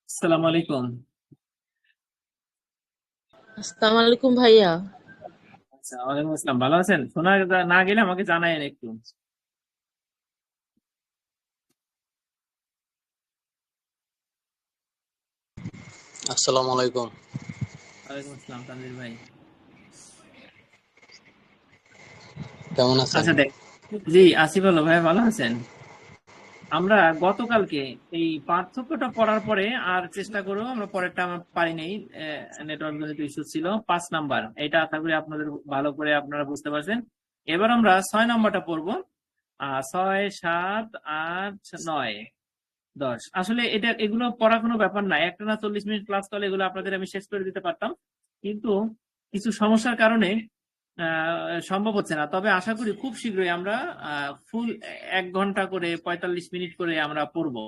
আসসালামু আলাইকুম। আসসালামু আলাইকুম ভাইয়া। আচ্ছা, ওয়ালাইকুম আসসালাম। ভালো আছেন? শোনা না গেলে আমাকে জানায়েন একটু। আসসালামু আলাইকুম। ওয়ালাইকুম আসসালাম তানভীর ভাই। কেমন আছেন? আচ্ছা দেখ, জি আসিফ আল্লাহ ভাই, ভালো আছেন? আমরা গতকালকে এই পার্থক্যটা পড়ার পরে আর চেষ্টা করবো, আমরা পরেরটা আমার পারি নেই, নেটওয়ার্ক জনিত ইস্যু ছিল। 5 নাম্বার এটা আশা করি আপনাদের ভালো করে আপনারা বুঝতে পারছেন। এবার আমরা 6 নাম্বারটা পড়বো। 6, 7, 8, 9, 10। আসলে এটা এগুলো পড়া কোনো ব্যাপার না, একটানা 40 মিনিট ক্লাস করলে এগুলো আপনাদের আমি শেষ করে দিতে পারতাম, কিন্তু কিছু সমস্যার কারণে সম্ভব হচ্ছে না। তবে আশা করি খুব শীঘ্রই আমরা ফুল 1 ঘন্টা করে 45 মিনিট করে আমরা পড়বো।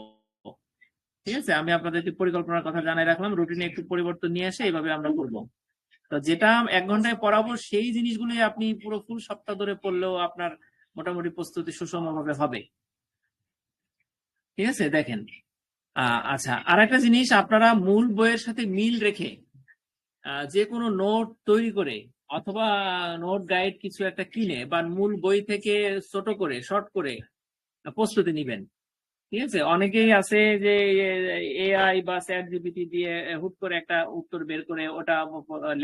ঠিক আছে, আমি আপনাদেরকে পরিকল্পনার কথা জানাই রাখলাম, রুটিনে একটু পরিবর্তন নিয়ে এসে এইভাবে আমরা পড়বো। তো যেটা 1 ঘন্টায় পড়াবো সেই জিনিসগুলি আপনি পুরো ফুল সপ্তাহ ধরে পড়লেও আপনার মোটামুটি প্রস্তুতি সুষমভাবে হবে। ঠিক আছে, দেখেন। আচ্ছা, আর একটা জিনিস, আপনারা মূল বইয়ের সাথে মিল রেখে যে কোনো নোট তৈরি করে অথবা নোট গাইড কিছু একটা কিনে বা মূল বই থেকে ছোট করে শর্ট করে প্রস্তুতি নিবেন। ঠিক আছে, অনেকেই আছে যে এআই বা চ্যাট জিপিটি দিয়ে হুট করে একটা উত্তর বের করে ওটা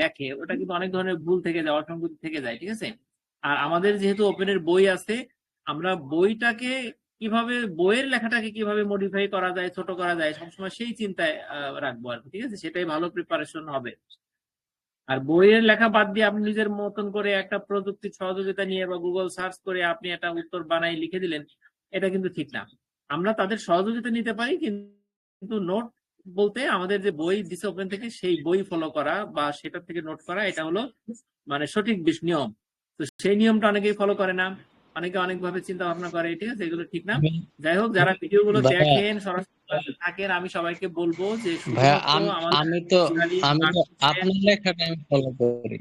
লেখে, ওটা কিন্তু অনেক ধরনের ভুল থেকে যায়, অসঙ্গতি থেকে যায়। ঠিক আছে, আর আমাদের যেহেতু ওপেনের বই আছে, আমরা বইটাকে কিভাবে, বইয়ের লেখাটাকে কিভাবে মডিফাই করা যায়, ছোট করা যায়, সবসময় সেই চিন্তায় রাখবো আর কি। ঠিক আছে, সেটাই ভালো প্রিপারেশন হবে। আর বইয়ের লেখা বাদ দিয়ে আপনি নিজের মতন করে একটা প্রযুক্তির সহযোগিতা নিয়ে বা গুগল সার্চ করে আপনি একটা উত্তর বানাই লিখে দিলেন, এটা কিন্তু ঠিক না। আমরা তাদের সহযোগিতা নিতে পারি, কিন্তু নোট বলতে আমাদের যে বই দিছে ওপেন থেকে সেই বই ফলো করা বা সেটা থেকে নোট করা, এটা হলো মানে সঠিক নিয়ম। তো সেই নিয়মটা অনেকেই ফলো করে না, অনেকে অনেক ভাবে চিন্তা ভাবনা করে। ঠিক আছে, এগুলো ঠিক না। যাই হোক, যারা ভিডিও গুলো ভাইয়া দেখেন, সরাসরি থাকেন, আমি সবাইকে বলবো যে ভাইয়া শুধুমাত্র আমাদের আমি তো খালি আমি তো আপনার লেখাটা আমি ফলো করি।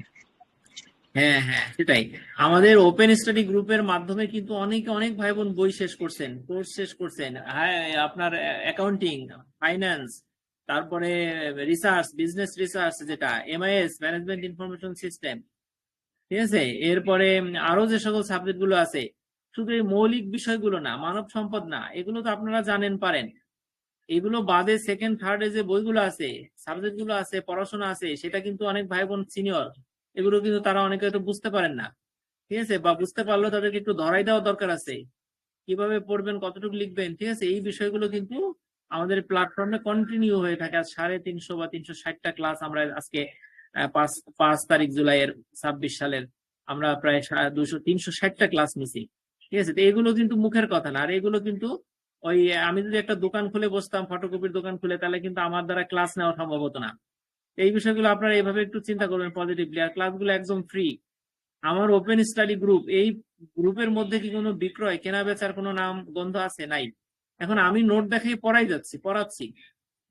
হ্যাঁ হ্যাঁ সেটাই, আমাদের ওপেন স্টাডি গ্রুপের মাধ্যমে কিন্তু অনেকে, অনেক ভাই বোন বই শেষ করছেন, কোর্স শেষ করছেন। হ্যাঁ, আপনার অ্যাকাউন্টিং, ফাইন্যান্স, তারপরে রিসার্চ, বিজনেস রিসার্চ, যেটা এমআইএস, ম্যানেজমেন্ট ইনফরমেশন সিস্টেম। ঠিক আছে, এরপরে আরো যে সকল সাবজেক্ট গুলো আছে, শুধু এই মৌলিক বিষয়গুলো না, মানব সম্পদ না, এগুলো তো আপনারা জানেন পারেন। এগুলো বাদে সেকেন্ড থার্ডে যে বইগুলো আছে, সাবজেক্ট গুলো আছে, পড়াশোনা আছে, সেটা কিন্তু অনেক ভাই বোন সিনিয়র, এগুলো কিন্তু তারা অনেকে হয়তো বুঝতে পারেন না। ঠিক আছে, বা বুঝতে পারলেও তাদেরকে একটু ধরাই দেওয়া দরকার আছে, কিভাবে পড়বেন, কতটুকু লিখবেন। ঠিক আছে, এই বিষয়গুলো কিন্তু আমাদের প্ল্যাটফর্মে কন্টিনিউ হয়ে থাকে। আজ 350 বা 360টা ক্লাস আমরা আজকে 5 তারিখ জুলাইয়ের 26 সালের আমরা প্রায় 360টা ক্লাস নিছি। ঠিক আছে, তো এগুলো কিন্তু মুখের কথা না, আর এগুলো কিন্তু ওই আমি যদি একটা দোকান খুলে বসতাম, ফটোকপির দোকান খুলে, তাহলে কিন্তু আমার দ্বারা ক্লাস নেওয়া সম্ভব হতো না। এই বিষয়গুলো আপনারা এইভাবে একটু চিন্তা করবেন পজিটিভলি। আর ক্লাসগুলো একদম ফ্রি। আমার ওপেন স্টাডি গ্রুপ, এই গ্রুপের মধ্যে কি কোনো বিক্রয় কেনা বেচার কোনো নাম গন্ধ আছে? নাই। এখন আমি নোট দেখাই পড়াই যাচ্ছি, পড়াচ্ছি,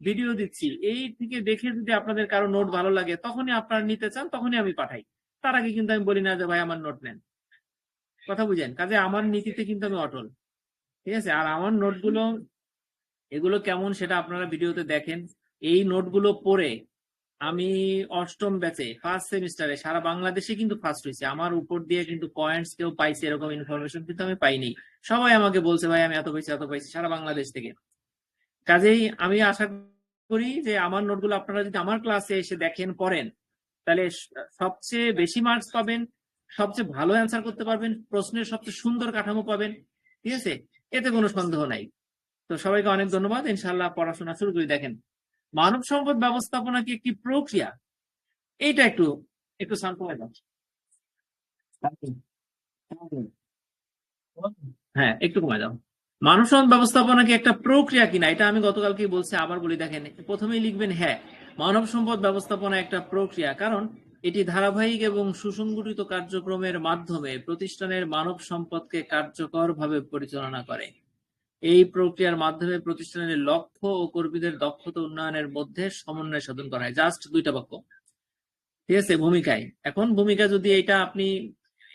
ভিডিও দিচ্ছি, এই থেকে দেখে যদি আপনাদের কারো নোট ভালো লাগে, তখনই আপনারা নিতে চান, তখনই আমি পাঠাই। তার আগে কিন্তু আমি বলি না যে ভাই আমার নোট নেন। কথা বুঝেন, কাজে আমার নীতিতে কিন্তু আমি অটল। ঠিক আছে, আর আমার নোটগুলো এগুলো কেমন সেটা আপনারা ভিডিওতে দেখেন। এই নোটগুলো পড়ে আমি অষ্টম ব্যাচে ফার্স্ট সেমিস্টারে সারা বাংলাদেশে কিন্তু ফার্স্ট হয়েছে। আমার উপর দিয়ে কিন্তু পয়েন্টস কেউ পাইছে এরকম ইনফরমেশন কিন্তু আমি পাইনি। সবাই আমাকে বলছে ভাই আমি এত পাইছি, এত পাইছি, সারা বাংলাদেশ থেকে। কাজেই আমি আশা করি যে আমার নোটগুলো আপনারা যদি আমার ক্লাসে এসে দেখেন, পড়েন, তাহলে সবচেয়ে বেশি মার্কস পাবেন, সবচেয়ে ভালো অ্যান্সার করতে পারবেন, প্রশ্নের সবচেয়ে সুন্দর কাঠামো পাবেন। ঠিক আছে, এতে কোনো সন্দেহ নাই। তো সবাইকে অনেক ধন্যবাদ, ইনশাল্লাহ পড়াশোনা শুরু করে। দেখেন, মানব সম্পদ ব্যবস্থাপনা কি একটি প্রক্রিয়া? এইটা একটু একটু শান্ত হয়ে যাও। হ্যাঁ, একটু কমে যাও। মানব সম্পদ ব্যবস্থাপনা কি একটা প্রক্রিয়া কিনা, এটা আমি গতকালকেই বলছি, আবার বলি। দেখেন, প্রথমেই লিখবেন হ্যাঁ, মানব সম্পদ ব্যবস্থাপনা একটা প্রক্রিয়া, কারণ এটি ধারাবাহিক এবং সুসংগঠিত কার্যক্রমের মাধ্যমে প্রতিষ্ঠানের মানব সম্পদকে কার্যকরভাবে পরিচালনা করে। এই প্রক্রিয়ার মাধ্যমে প্রতিষ্ঠানের লক্ষ্য ও কর্মীদের দক্ষতা উন্নয়নের মধ্যে সমন্বয় সাধন করা হয়। জাস্ট 2টা বাক্য। ঠিক আছে, ভূমিকায়, এখন ভূমিকা যদি এটা আপনি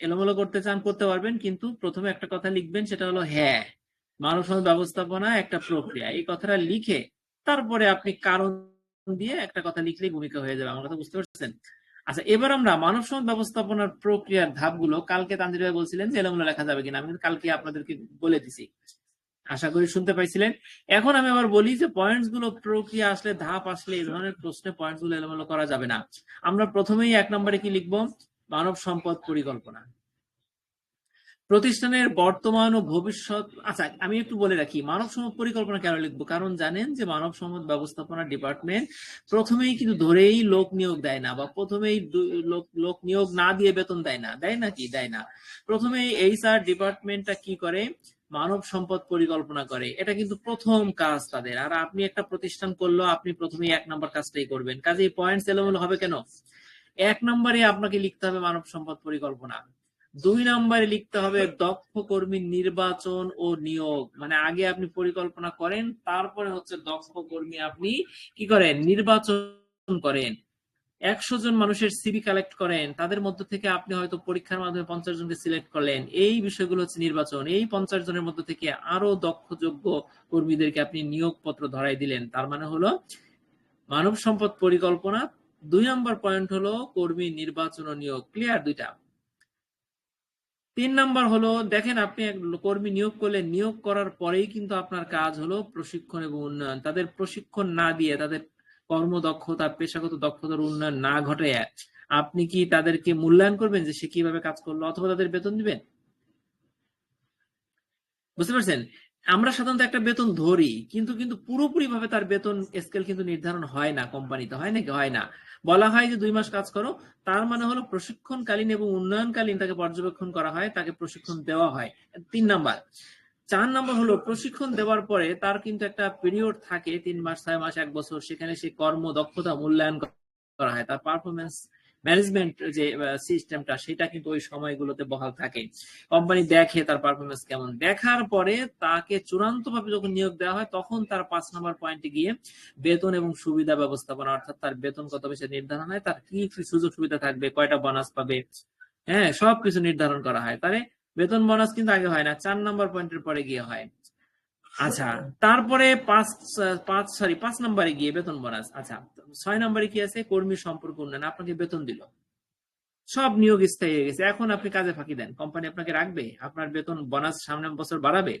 এলোমেলো করতে চান করতে পারবেন, কিন্তু প্রথমে একটা কথা লিখবেন, সেটা হলো হ্যাঁ, মানব সম্পদ ব্যবস্থাপনা একটা প্রক্রিয়া। এই কথাটা লিখে তারপরে আপনি কারণ দিয়ে একটা কথা লিখলেই ভূমিকা হয়ে যাবে। আমার কথা বুঝতে পারছেন? আচ্ছা, এবার আমরা মানব সম্পদ ব্যবস্থাপনার প্রক্রিয়ার ধাপগুলো, কালকে তানজির ভাই বলছিলেন যে এলোমেলো লেখা যাবে কিনা, আমি কিন্তু কালকে আপনাদেরকে বলে দিছি, আশা করি শুনতে পাইছিলেন। এখন আমি আবার বলি যে পয়েন্টস গুলো, প্রক্রিয়া আসলে, ধাপ আসলে এই ধরনের প্রশ্নে পয়েন্টস গুলো এলোমেলো করা যাবে না। আমরা প্রথমেই 1 নম্বরে কি লিখবো? মানব সম্পদ পরিকল্পনা। প্রতিষ্ঠানের বর্তমান ও ভবিষ্যৎ। আচ্ছা, আমি একটু বলে রাখি মানব সম্পদ পরিকল্পনা কেন লিখবো, কারণ জানেন যে মানব সম্পদ ব্যবস্থাপনা ডিপার্টমেন্ট প্রথমেই কিন্তু ধরেই লোক নিয়োগ দেয় না, বা প্রথমেই লোক নিয়োগ না দিয়ে বেতন দেয় না, দেয় নাকি? দেয় না। প্রথমেই এইচআর ডিপার্টমেন্টটা কি করে? মানব সম্পদ পরিকল্পনা করে। এটা কিন্তু প্রথম কাজ তাদের। আর আপনি একটা প্রতিষ্ঠান করলো, আপনি প্রথমেই 1 নম্বর কাজটাই করবেন, কাজেই পয়েন্টস এলোমেলো হবে কেন? 1 নম্বরে আপনাকে লিখতে হবে মানব সম্পদ পরিকল্পনা। 2 নম্বরে লিখতে হবে দক্ষ কর্মী নির্বাচন ও নিয়োগ। মানে আগে আপনি পরিকল্পনা করেন, তারপরে হচ্ছে দক্ষ কর্মী আপনি কি করেন? নির্বাচন করেন। 100 জন মানুষের সিভি কালেক্ট করেন, তাদের মধ্য থেকে আপনি হয়তো পরীক্ষার মাধ্যমে 50 জনকে সিলেক্ট করলেন। এই বিষয়গুলো হচ্ছে নির্বাচন। এই 50 জনের মধ্য থেকে আরো দক্ষ যোগ্য কর্মীদেরকে আপনি নিয়োগপত্র ধরাই দিলেন। তার মানে হলো মানব সম্পদ পরিকল্পনা। 2 নম্বর পয়েন্ট হলো কর্মী নির্বাচন ও নিয়োগ। ক্লিয়ার? দুইটা। 3 নাম্বার হলো, দেখেন আপনি এক কর্মী নিয়োগ করলেন, নিয়োগ করার পরেই কিন্তু আপনার কাজ হলো প্রশিক্ষণ এবং উন্নয়ন। তাদের প্রশিক্ষণ না দিয়ে, তাদের কর্মদক্ষতা, পেশাগত দক্ষতার উন্নয়ন না ঘটায় আপনি কি তাদেরকে মূল্যায়ন করবেন যে সে কিভাবে কাজ করলো, অথবা তাদের বেতন দিবেন? বুঝতে পারছেন? আমরা সাধারণত একটা বেতন ধরি, কিন্তু কিন্তু পুরোপুরি ভাবে তার বেতন স্কেল কিন্তু নির্ধারণ হয় না কোম্পানিতে। হয় নাকি? হয় না। বলা হয় যে 2 মাস কাজ করো, তার মানে হলো প্রশিক্ষণকালীন এবং উন্নয়নকালীন তাকে পর্যবেক্ষণ করা হয়, তাকে প্রশিক্ষণ দেওয়া হয়। 3 নাম্বার। 4 নাম্বার হলো প্রশিক্ষণ দেওয়ার পরে তার কিন্তু একটা পিরিয়ড থাকে, 3 মাস, 6 মাস, 1 বছর, সেখানে সে কর্মদক্ষতা মূল্যায়ন করা হয়। তার পারফরমেন্স ম্যানেজমেন্ট যে সিস্টেমটা, সেটা কিন্তু ওই সময়গুলোতে বহাল থাকে। কোম্পানি দেখে তার পারফরমেন্স কেমন। দেখার পরে তাকে চূড়ান্তভাবে যখন নিয়োগ দেওয়া হয়, তখন তার 5 নম্বর পয়েন্টে গিয়ে বেতন এবং সুবিধা ব্যবস্থাপনা, অর্থাৎ তার বেতন কত বেশি নির্ধারণ হয়, তার কি কি সুযোগ সুবিধা থাকবে, কয়টা বোনাস পাবে, হ্যাঁ, সবকিছু নির্ধারণ করা হয়। তাহলে বেতন বোনাস কিন্তু আগে হয় না, 4 নম্বর পয়েন্টের পরে গিয়ে হয়। আচ্ছা, তারপরে 5 নম্বরে গিয়ে বেতন বোনাস। আচ্ছা, 6 নম্বরে কি আছে? কর্মী সম্পর্ক উন্নয়ন। আপনাকে বেতন দিল, সব নিয়োগ স্থায়ী হয়ে গেছে, এখন আপনি কাজে ফাঁকি দেন, কোম্পানি আপনাকে রাখবে? আপনার বেতন বোনাস সামনের বছর বাড়াবে?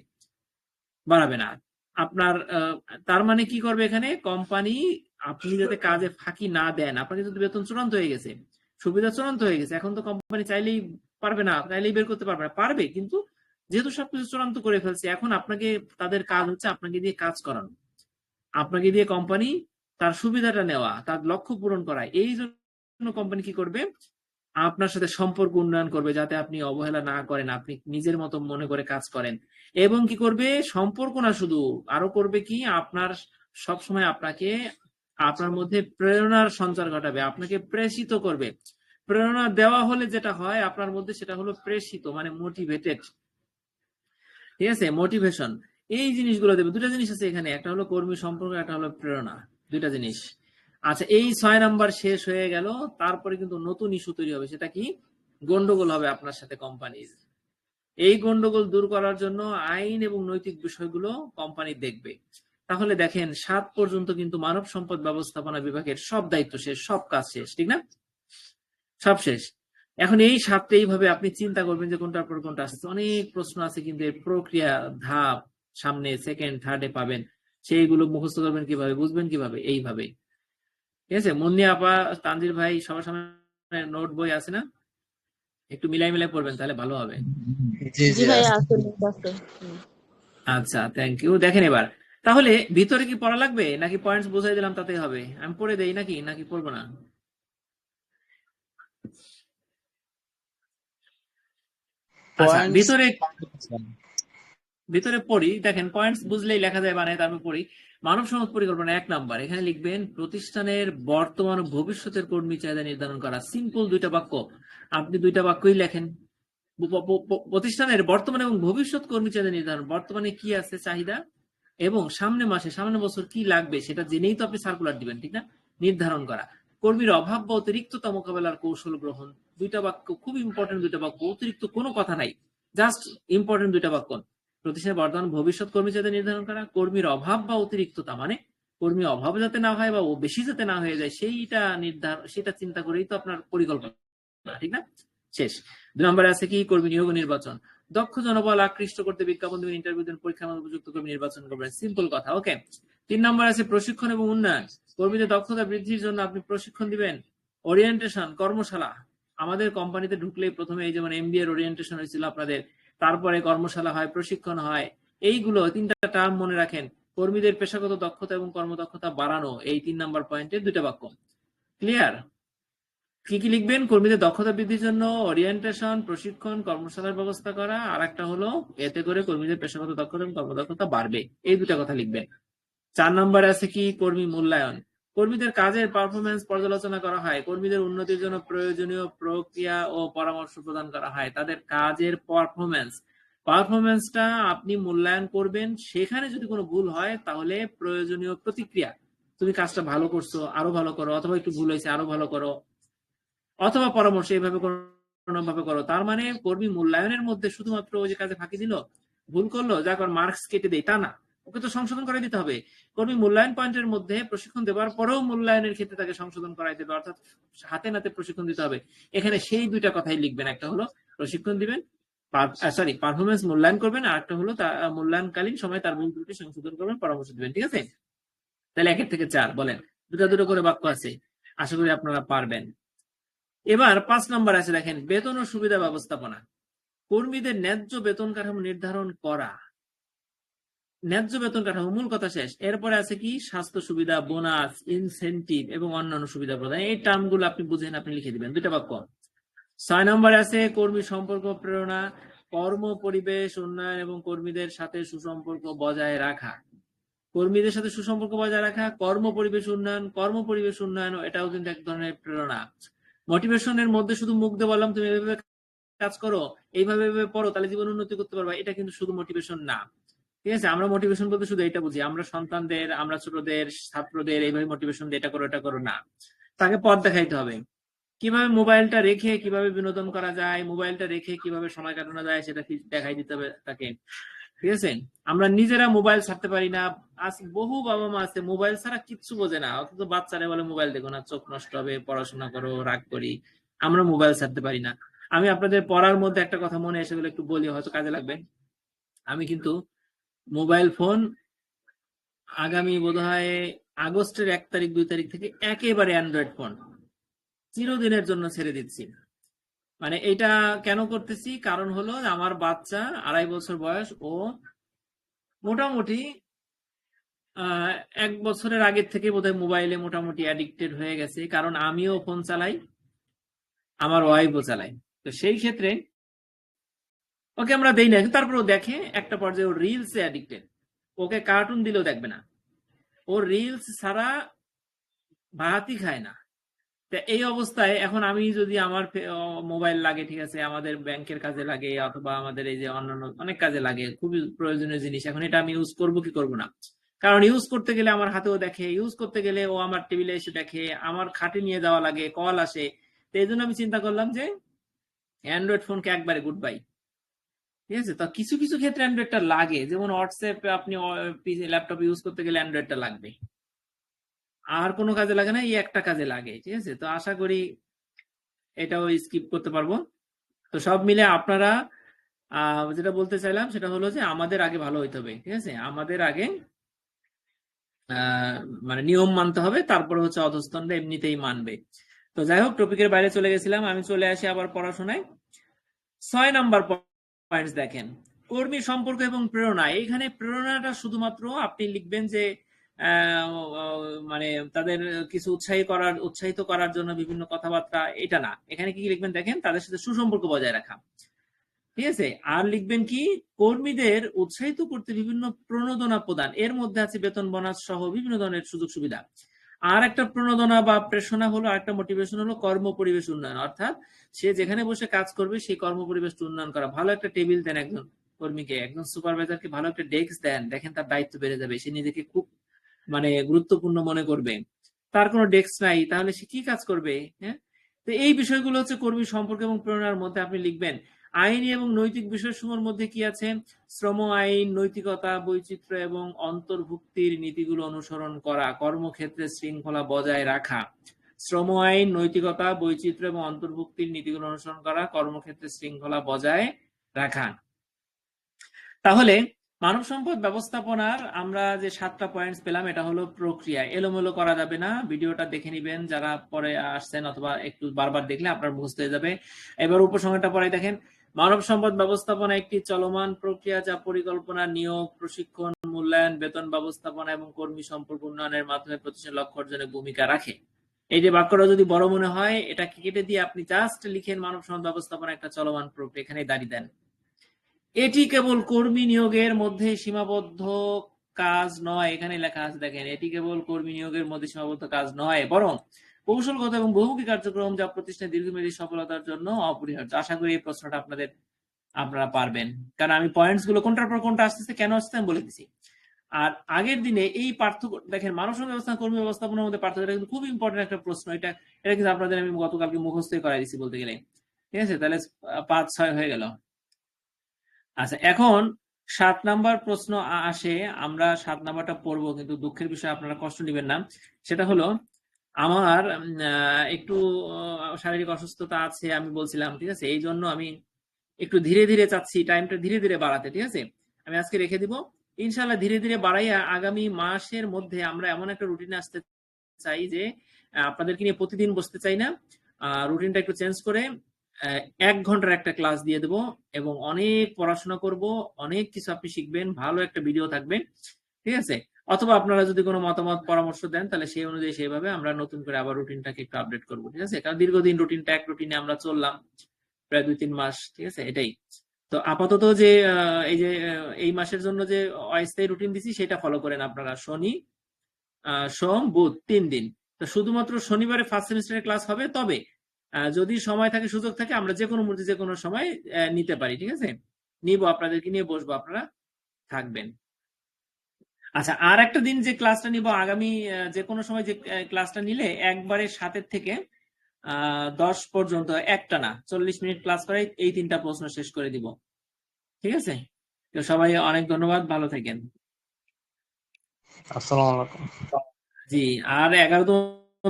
বাড়াবে না। আপনার তার মানে কি করবে এখানে কোম্পানি? আপনি যাতে কাজে ফাঁকি না দেন, আপনার কিন্তু বেতন চূড়ান্ত হয়ে গেছে, সুবিধা চূড়ান্ত হয়ে গেছে, এখন তো কোম্পানি চাইলেই পারবে না, চাইলেই বের করতে পারবে না। পারবে, কিন্তু যেহেতু সবকিছু চূড়ান্ত করে ফেলছে, এখন আপনাকে, তাদের কাজ হচ্ছে আপনাকে দিয়ে কাজ করানো, আপনাকে দিয়ে কোম্পানি তার সুবিধাটা নেওয়া, তার লক্ষ্য পূরণ করা। এই জন্য কোম্পানি কি করবে? আপনার সাথে সম্পর্ক উন্নয়ন করবে, যাতে আপনি অবহেলা না করেন, আপনি নিজের মতো মনে করে কাজ করেন। এবং কি করবে? সম্পর্ক না শুধু, আরো করবে কি, আপনার সবসময় আপনাকে, আপনার মধ্যে প্রেরণার সঞ্চার ঘটাবে, আপনাকে প্রেষিত করবে। প্রেরণা দেওয়া হলে যেটা হয় আপনার মধ্যে, সেটা হলো প্রেষিত, মানে মোটিভেটেড। ঠিক আছে? মোটিভেশন। এই জিনিসগুলো দেবে। দুটা জিনিস আছে এখানে, একটা হলো কর্মী সম্পর্ক, একটা হলো প্রেরণা। দুইটা জিনিস। আচ্ছা, এই 6 নাম্বার শেষ হয়ে গেল। তারপরে কিন্তু নতুন ইস্যু তৈরি হবে, সেটা কি? গন্ডগোল হবে আপনার সাথে কোম্পানির। এই গন্ডগোল দূর করার জন্য আইন এবং নৈতিক বিষয়গুলো কোম্পানি দেখবে। তাহলে দেখেন, 7 পর্যন্ত কিন্তু মানব সম্পদ ব্যবস্থাপনা বিভাগের সব দায়িত্ব শেষ, সব কাজ শেষ, ঠিক না? সব শেষ। এখন এই 7টা এইভাবে আপনি চিন্তা করবেন যে কোনটার পর কোনটা আসছে। অনেক প্রশ্ন আছে, কিন্তু এর প্রক্রিয়া, ধাপ সামনে সেকেন্ড থার্ডে পাবেন, সেইগুলো মুখস্থ করবেন কিভাবে, বুঝবেন কিভাবে? এইভাবে। ঠিক আছে? মুন্নি আপা, তানজির ভাই, সবার সামনে নোট বই আছে না? একটু মিলাই মিলাই পড়বেন, তাহলে ভালো হবে। জি জি জি ভাইয়া, আছে। আছে নোট আছে। আচ্ছা, থ্যাংক ইউ। দেখেন এবার, তাহলে ভিতরে কি পড়া লাগবে, নাকি পয়েন্টস বুঝাই দিলাম তাতেই হবে? আমি পড়ে দেই নাকি, নাকি পড়বো না? আচ্ছা, পয়েন্টস ভিতরে পড়ি। দেখেন, পয়েন্টস বুঝলেই লেখা যায়, বানায়, তারপর পড়ি। মানব সম্পদ পরিকল্পনা 1 নাম্বার, এখানে লিখবেন প্রতিষ্ঠানের বর্তমান ও ভবিষ্যতের কর্মী চাহিদা নির্ধারণ করা। সিম্পল 2টা বাক্য, আপনি 2টা বাক্যই লেখেন। প্রতিষ্ঠানের বর্তমান এবং ভবিষ্যৎ কর্মী চাহিদা নির্ধারণ। বর্তমানে কি আছে চাহিদা, এবং সামনে মাসে, সামনে বছর কি লাগবে, সেটা জেনেই তো আপনি সার্কুলার দিবেন, ঠিক না? নির্ধারণ করা। কর্মীর অভাব বা অতিরিক্ততা মোকাবেলার কৌশল গ্রহণ। 2টা বাক্য, খুব ইম্পর্টেন্ট 2টা বাক্য, অতিরিক্ত কোনো কথা নাই, জাস্ট ইম্পর্টেন্ট 2টা বাক্য। প্রতিষ্ঠানের বর্তমান ভবিষ্যৎ কর্মী চাহিদা নির্ধারণ করা, কর্মীর অভাব বা অতিরিক্ততা, মানে কর্মী অভাব যাতে না হয় বা ও বেশি যাতে না হয়ে যায় সেটা চিন্তা করেই তো আপনার পরিকল্পনা, ঠিক না? শেষ। 2 নম্বরে আছে কি? কর্মী নিয়োগ ও নির্বাচন। দক্ষ জনবল আকৃষ্ট করতে বিজ্ঞাপন দিবেন, ইন্টারভিউ দেন, পরীক্ষার মধ্যে উপযুক্ত কর্মী নির্বাচন করবেন। সিম্পল কথা। ওকে। 3 নম্বর আছে প্রশিক্ষণ এবং উন্নয়ন। কর্মীদের দক্ষতা বৃদ্ধির জন্য আপনি প্রশিক্ষণ দিবেন, ওরিয়েন্টেশন, কর্মশালা। আমাদের কোম্পানিতে ঢুকলেই প্রথমে এই যেমন MBA এর ওরিয়েন্টেশন হয়েছিল আপনাদের, তারপরে কর্মশালা হয়, প্রশিক্ষণ হয়। এইগুলো 3টা টার্ম মনে রাখেন। কর্মীদের পেশাগত দক্ষতা এবং কর্মদক্ষতা বাড়ানো, এই 3 নম্বর পয়েন্টে 2টা বাক্য। ক্লিয়ার? কি কি লিখবেন? কর্মীদের দক্ষতা বৃদ্ধির জন্য ওরিয়েন্টেশন, প্রশিক্ষণ, কর্মশালার ব্যবস্থা করা, আর একটা হলো এতে করে কর্মীদের পেশাগত দক্ষতা এবং কর্মদক্ষতা বাড়বে। এই 2টা কথা লিখবেন। 4 নম্বরে আছে কি? কর্মী মূল্যায়ন। কর্মীদের কাজের পারফরমেন্স পর্যালোচনা করা হয়, কর্মীদের উন্নতির জন্য প্রয়োজনীয় প্রক্রিয়া ও পরামর্শ প্রদান করা হয়। তাদের কাজের পারফরমেন্সটা আপনি মূল্যায়ন করবেন। সেখানে যদি কোনো ভুল হয় তাহলে প্রয়োজনীয় প্রতিক্রিয়া, তুমি কাজটা ভালো করছো, আরো ভালো করো, অথবা একটু ভুল হয়েছে, আরো ভালো করো, অথবা পরামর্শ এইভাবে ভাবে করো। তার মানে কর্মী মূল্যায়নের মধ্যে শুধুমাত্র ওই যে কাজে ফাঁকি দিল, ভুল করলো, যা কর মার্কস কেটে দেয়, তা না। ওকে তো সংশোধন করে দিতে হবে। কর্মী মূল্যায়ন পয়েন্টের মধ্যে প্রশিক্ষণ দেওয়ার পরেও মূল্যায়নের ক্ষেত্রে তাকে সংশোধন করাই দেবে, অর্থাৎ হাতে নাতে প্রশিক্ষণ দিতে হবে। এখানে সেই 2টা কথাই লিখবেন। একটা হলো প্রশিক্ষণ দিবেন, পারফরমেন্স মূল্যায়ন করবেন, আর একটা হলো মূল্যায়নকালীন সময় তার ভুল ত্রুটি সংশোধন করবেন, পরামর্শ দিবেন। ঠিক আছে? তাহলে 1 থেকে 4 বলেন। 2টা করে বাক্য আছে, আশা করি আপনারা পারবেন। এবার 5 নম্বর আছে, দেখেন, বেতন ও সুবিধা ব্যবস্থাপনা। কর্মীদের ন্যায্য বেতন কাঠামো নির্ধারণ করা। ন্যায্য বেতন কাঠামো, মূল কথা শেষ। এরপরে আছে কি? স্বাস্থ্য সুবিধা, বোনাস, ইনসেনটিভ এবং অন্যান্য সুবিধা প্রদান। এই টার্মগুলো আপনি বুঝেন, আপনি লিখে দিবেন। 2টা বাক্য। 6 নম্বরে আছে কর্মী সম্পর্ক প্রেরণা, কর্ম পরিবেশ উন্নয়ন এবং কর্মীদের সাথে সুসম্পর্ক বজায় রাখা। কর্মীদের সাথে সুসম্পর্ক বজায় রাখা, কর্ম পরিবেশ উন্নয়ন, এটাও কিন্তু এক ধরনের প্রেরণা। মোটিভেশনের মধ্যে শুধু মুখ দিয়ে বললাম তুমি এভাবে কাজ করো, এইভাবে পড়ো, তাহলে জীবন উন্নতি করতে পারবা, এটা কিন্তু শুধু মোটিভেশন না। ঠিক আছে? আমরা মোটিভেশন বলতে শুধু এটা বুঝি, আমরা সন্তানদের, আমরা ছোটদের, ছাত্রদের এইভাবে মোটিভেশন দিয়ে এটা করো না। তাকে পথ দেখাইতে হবে। কিভাবে মোবাইলটা রেখে কিভাবে বিনোদন করা যায়, মোবাইলটা রেখে কিভাবে সময় কাটানো যায়, সেটা দেখাই দিতে হবে তাকে। ঠিক আছে? আমরা নিজেরা মোবাইল ছাড়তে পারি না। আজ বহু বাবা মা আছে মোবাইল ছাড়া কিচ্ছু বোঝে না, অথচ বাচ্চারা বলে মোবাইল দেখো না, চোখ নষ্ট হবে, পড়াশোনা করো, রাগ করি। আমরা মোবাইল ছাড়তে পারি না। আমি আপনাদের পড়ার মধ্যে একটা কথা মনে এসে গেলে একটু বলি, হয়তো কাজে লাগবে। আমি কিন্তু মোবাইল ফোন আগামী বোধহয় আগস্টের 1 তারিখ 2 তারিখ থেকে একেবারে অ্যান্ড্রয়েড ফোন চিরদিনের জন্য ছেড়ে দিচ্ছি। মানে এটা কেন করতেছি? কারণ হলো আমার বাচ্চা 2.5 বছর বয়স, ও মোটামুটি 1 বছরের আগের থেকে বোধহয় মোবাইলে মোটামুটি অ্যাডিক্টেড হয়ে গেছে। কারণ আমিও ফোন চালাই, আমার ওয়াইফও চালাই। তো সেই ক্ষেত্রে ওকে আমরা দেই না, তারপরেও দেখে। একটা পর্যায়ে ও রিলসে অ্যাডিক্টেড। ওকে কার্টুন দিলেও দেখবে না, ও রিলস ছাড়া ভাতই খায় না। এই অবস্থায় এখন আমি যদি আমার মোবাইল লাগে, ঠিক আছে, আমাদের ব্যাংকের কাজে লাগে, অথবা আমাদের এই যে অন্যান্য অনেক কাজে লাগে, খুবই প্রয়োজনীয় জিনিস, এখন এটা আমি ইউজ করবো কি করবো না? কারণ ইউজ করতে গেলে আমার হাতেও দেখে, ইউজ করতে গেলে ও আমার টেবিলে এসে দেখে, আমার খাটে নিয়ে যাওয়া লাগে, কল আসে। তো এই জন্য আমি চিন্তা করলাম যে অ্যান্ড্রয়েড ফোনকে একবারে গুড বাই। ঠিক আছে? তো কিছু কিছু ক্ষেত্রে অ্যান্ড্রয়েডটা লাগে, যেমন হোয়াটসঅ্যাপে আপনি ল্যাপটপ ইউজ করতে গেলে অ্যান্ড্রয়েডটা লাগবে, আর কোনো কাজে লাগে না, এই একটা কাজে লাগে। ঠিক আছে? তো আশা করি এটাও স্কিপ করতে পারবো। তো সব মিলে আপনারা যেটা বলতে চাইলাম সেটা হলো যে আমাদের আগে ভালো হইতে হবে। ঠিক আছে? আমাদের আগে মানে নিয়ম মানতে হবে, তারপরে হচ্ছে অধস্তনরা এমনিতেই মানবে। তো যাই হোক, টপিকের বাইরে চলে গেছিলাম, আমি চলে আসি আবার পড়াশোনায়। 6 নাম্বার পয়েন্টস দেখেন, কর্মী সম্পর্ক এবং প্রেরণা। এইখানে প্রেরণাটা শুধুমাত্র আপনি লিখবেন যে মানে তাদের কিছু উৎসাহিত করার জন্য বিভিন্ন কথাবার্তা, এটা না। এখানে কি লিখবেন দেখেন, তাদের সাথে সুসম্পর্ক বজায় রাখা। ঠিক আছে? আর লিখবেন কি? কর্মীদের উৎসাহিত করতে বিভিন্ন প্রণোদনা প্রদান, এর মধ্যে আছে বেতন, বোনাস সহ বিভিন্ন ধরনের সুযোগ সুবিধা। আর একটা প্রণোদনা বা প্রেরণা হলো, আরেকটা মোটিভেশন হলো কর্ম পরিবেশ উন্নয়ন, অর্থাৎ সে যেখানে বসে কাজ করবে সেই কর্ম পরিবেশ উন্নয়ন করা। ভালো একটা টেবিল দেন একজন কর্মীকে, একজন সুপারভাইজারকে ভালো একটা ডেস্ক দেন, দেখেন তার দায়িত্ব বেড়ে যাবে, সে নিজেকে খুব মানে গুরুত্বপূর্ণ মনে করবে। তার কোনো ডেস্ক নাই, তাহলে সে কি কাজ করবে? হ্যাঁ, তো এই বিষয়গুলো হচ্ছে কর্মী সম্পর্ক এবং প্রেরণার মধ্যে আপনি লিখবেন। আইনি এবং নৈতিক বিষয়সমূহের মধ্যে কি আছে? শ্রম আইন, নৈতিকতা, বৈচিত্র্য এবং অন্তর্ভুক্তির নীতিগুলো অনুসরণ করা, কর্মক্ষেত্রে শৃঙ্খলা বজায় রাখা। শ্রম আইন, নৈতিকতা, বৈচিত্র্য এবং অন্তর্ভুক্তির নীতিগুলো অনুসরণ করা, কর্মক্ষেত্রে শৃঙ্খলা বজায় রাখা। তাহলে মানব সম্পদ ব্যবস্থাপনার আমরা যে 7টা পয়েন্টস পেলাম, এটা হলো প্রক্রিয়া। এলোমেলো করা যাবে না, ভিডিওটা দেখে নিবেন যারা পরে আসছেন, অথবা একটু বারবার দেখলে আপনার মুখস্থ হয়ে যাবে। এবার উপসংহারটা পরে দেখেন। মানব সম্পদ ব্যবস্থাপনা একটি চলমান প্রক্রিয়া যা পরিকল্পনা, নিয়োগ, প্রশিক্ষণ, মূল্যায়ন, বেতন ব্যবস্থাপনা এবং কর্মী সম্পর্ক উন্নয়নের মাধ্যমে প্রতিষ্ঠানের লক্ষ্য অর্জনে ভূমিকা রাখে। এই যে বাক্যটা যদি বড় মনে হয়, এটাকে কেটে দিয়ে আপনি জাস্ট লিখেন মানব সম্পদ ব্যবস্থাপনা একটা চলমান প্রক্রিয়া, এখানে দাঁড়িয়ে দেন। এটি কেবল কর্মী নিয়োগের মধ্যে সীমাবদ্ধ কাজ নয়, এখানে লেখা আছে দেখেন, এটি কেবল কর্মী নিয়োগের মধ্যে সীমাবদ্ধ কাজ নয়, বরং কৌশলগত এবং বহুমুখী কার্যক্রম যা প্রতিষ্ঠানের দীর্ঘমেয়াদী সফলতার জন্য অপরিহার্য। আশা করি এই প্রশ্নটা আপনারা পারবেন, কারণ আমি পয়েন্টস গুলো কোনটার পর কোনটা আসতেছে, কেন আসছে আমি বলে দিছি। আর আগের দিনে এই পার্থক্য দেখেন, মানব সম্পদ ব্যবস্থা কর্মী ব্যবস্থাপনার মধ্যে পার্থক্য, এটা কিন্তু খুব ইম্পর্টেন্ট একটা প্রশ্ন। এটা কিন্তু আপনাদের আমি গতকালকে মুখস্থ করাই দিছি বলতে গেলে, ঠিক আছে? তাহলে 5-6 হয়ে গেল। আচ্ছা, এখন 7 নাম্বার প্রশ্ন আসে, আমরা 7 নাম্বারটা পড়বো, কিন্তু দুঃখের বিষয়, আপনারা কষ্ট নেবেন না। সেটা হলো, আমার একটু শারীরিক অসুস্থতা আছে, আমি বলছিলাম, ঠিক আছে? এই জন্য আমি একটু ধীরে ধীরে চাচ্ছি, টাইমটা ধীরে ধীরে বাড়াতে, ঠিক আছে? আমি আজকে রেখে দিব, ইনশাল্লাহ ধীরে ধীরে বাড়াইয়া আগামী মাসের মধ্যে আমরা এমন একটা রুটিনে আসতে চাই যে আপনাদেরকে নিয়ে প্রতিদিন বসতে চাই না, রুটিনটা একটু চেঞ্জ করে 1 ঘন্টার একটা ক্লাস দিয়ে দেবো, এবং অনেক পড়াশোনা করব, অনেক কিছু আপনি শিখবেন, ভালো একটা ভিডিও থাকবে, ঠিক আছে? অথবা আপনারা যদি কোনো মতামত পরামর্শ দেন, তাহলে সেই অনুযায়ী সেইভাবে আমরা নতুন করে আবার রুটিনটাকে একটু আপডেট করবো, ঠিক আছে? কারণ দীর্ঘদিন রুটিনটা এক রুটিনে আমরা চললাম প্রায় 2-3 মাস, ঠিক আছে? এটাই তো আপাতত যে এই যে এই মাসের জন্য যে অস্থায়ী রুটিন দিছি, সেটা ফলো করেন আপনারা। শনি, সোম, বুধ 3 দিন। তো শুধুমাত্র শনিবারে ফার্স্ট সেমিস্টারের ক্লাস হবে, তবে যদি সময় থাকে, সুযোগ থাকে, আমরা যে কোনো মুহূর্তে যে কোনো সময় নিতে পারি, ঠিক আছে? নিব, আপনাদেরকে নিয়ে বসবো, আপনারা থাকবেন। আচ্ছা, আর একটা দিন যে ক্লাসটা নিব আগামী, যে কোনো সময় যে ক্লাসটা নিলে একবারে 7 থেকে 10 পর্যন্ত একটানা 40 মিনিট ক্লাস করে এই 3টা প্রশ্ন শেষ করে দিব, ঠিক আছে? তো সবাই অনেক ধন্যবাদ, ভালো থাকেন। আসসালামু আলাইকুম। জি, আর 11তম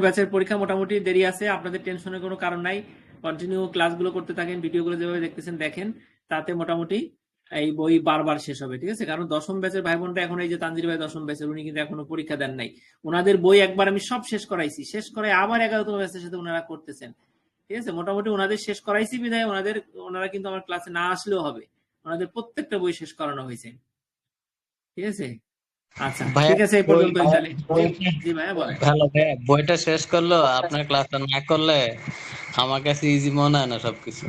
ব্যাচের পরীক্ষা মোটামুটি দেরি আছে, আপনাদের টেনশনের কোনো কারণ নাই। কন্টিনিউ ক্লাসগুলো করতে থাকেন, ভিডিওগুলো যেভাবে দেখতেছেন দেখেন, তাতে মোটামুটি এই বই বারবার শেষ হবে, ঠিক আছে? কারণ 10ম ব্যাচের ভাই বোনরা, এখন এই যে তানজির ভাই 10ম ব্যাচের, উনি কিন্তু এখনো পরীক্ষা দেন নাই। ওনাদের বই একবার আমি সব শেষ করাইছি, শেষ করে আবার 11তম ব্যাচের সাথে ওনারা করতেছেন, ঠিক আছে? মোটামুটি ওনাদের শেষ করাইছি বিধায় ওনারা কিন্তু আমার ক্লাসে না আসলেও হবে, ওনাদের প্রত্যেকটা বই শেষ করানো হয়েছে, ঠিক আছে? আচ্ছা, ভাইয়া ঠিক আছে, এই পর্যন্তই তাহলে। বইটা জি ভাইয়া, বলেন। ভালো ভাইয়া, বইটা শেষ করলো, আপনার ক্লাসটা না করলে আমার কাছে ইজি মনে হয় না সবকিছু।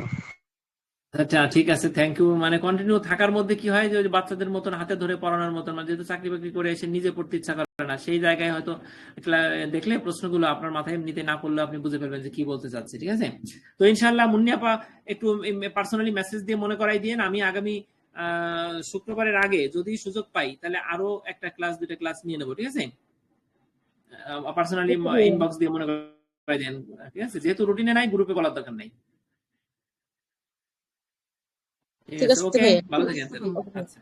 আচ্ছা, ঠিক আছে, থ্যাংক ইউ। মানে কন্টিনিউ থাকার মধ্যে কি হয় যে ওই যে বাচ্চাদের মতন হাতে ধরে পড়ানোর মতন, মানে যেহেতু চাকরি বাকরি করে এসে নিজে পড়তে ইচ্ছা করে না, সেই জায়গায় হয়তো দেখলে প্রশ্নগুলো আপনার মাথায় নিতে না করলে আপনি বুঝে ফেলবেন যে কি বলতে চাচ্ছে, ঠিক আছে? তো ইনশাআল্লাহ মুন্নিয়াপা একটু পার্সোনালি মেসেজ দিয়ে মনে করাই দিয়েন, আমি আগামী শুক্রবারের আগে যদি সুযোগ পাই, তাহলে আরো একটা ক্লাস, 2টা ক্লাস নিয়ে নেবো, ঠিক আছে? পার্সোনালি ইনবক্স দিয়ে মনে করাই দেন, ঠিক আছে? যেহেতু রুটিনে নাই, গ্রুপে বলার দরকার নাই, ঠিক ঠিক আছে? আছে ওকে, ভাইয়া। ভালো থাকেন। আচ্ছা,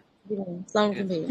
আসসালামু আলাইকুম ভাইয়া।